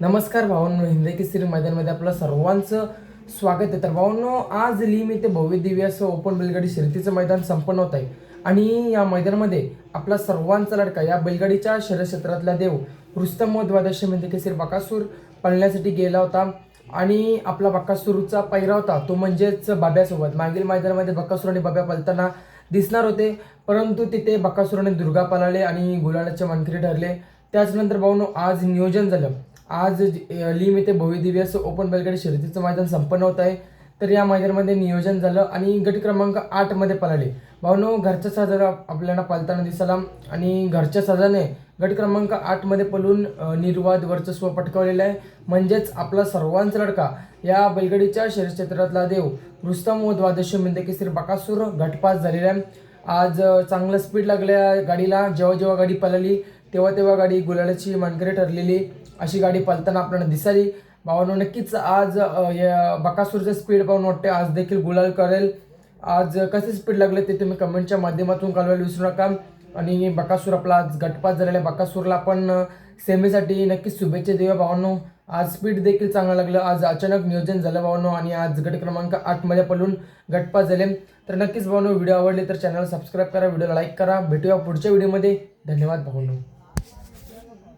नमस्कार भावांनो, हिंदी केसरी मैदानामध्ये आपलं सर्वांचं स्वागत आहे। तर भावांनो, आज लीम येथे भव्य दिव्य असं ओपन बैलगाडी शर्यतीचं मैदान संपन्न होत आहे आणि या मैदानामध्ये आपला सर्वांचा लडका या बैलगाडीच्या शर्यत क्षेत्रातला देव रुस्तम द्वादशी हिंदी केसरी बकासूर पळण्यासाठी गेला होता आणि आपला बकासूरचा पैरा होता तो म्हणजेच बाब्यासोबत। मागील मैदानामध्ये बकासूर आणि बाब्या पळताना दिसणार होते, परंतु तिथे बकासूर आणि दुर्गा पळाले आणि गुलालाचे मानकरी ठरले। त्याचनंतर भावांनो, आज नियोजन झालं। आज लीम येथे भव्य दिव्य असं ओपन बैलगाडी शर्यतीचं मैदान संपन्न होत आहे। तर या मैदानामध्ये नियोजन झालं आणि गट क्रमांक 8 मध्ये पळाले। भावनो, घरच्या साजारा आपल्याला पळताना दिसला आणि घरच्या साजाने गट क्रमांक 8 मध्ये पळून निर्वाद वर्चस्व पटकावलेलं आहे। म्हणजेच आपला सर्वांचा लडका या बैलगाडीच्या शर्यत क्षेत्रातला देव रुस्तम द्वादशी हिंदी केसरी बकासूर गटपास झालेला आहे। आज चांगलं स्पीड लागल्या गाडीला। जेव्हा गाडी पळाली तेव्हा गाडी गुलालाची मानकरी ठरलेली अशी गाडी पळताना आपल्याला दिसाली। भावांनो, नक्कीच आज या बकासूरचं स्पीड पाहून वाटते आज देखील गुलाल करेल। आज कसे स्पीड लागले ते तुम्ही कमेंटच्या माध्यमातून कळवायला विसरू नका। आणि बकासूर आपला आज गटपास झालेला आहे। बकासूरला आपण सेमीसाठी नक्कीच शुभेच्छा देऊया भावांनो। आज स्पीड देखील चांगलं लागलं। आज अचानक नियोजन झालं भावांनो आणि आज गट क्रमांक 8 मध्ये पळून गटपास झाले। तर नक्कीच भावांनो, व्हिडिओ आवडले तर चॅनल सबस्क्राईब करा, व्हिडिओला लाईक करा। भेटूया पुढच्या व्हिडिओमध्ये। धन्यवाद भावांनो।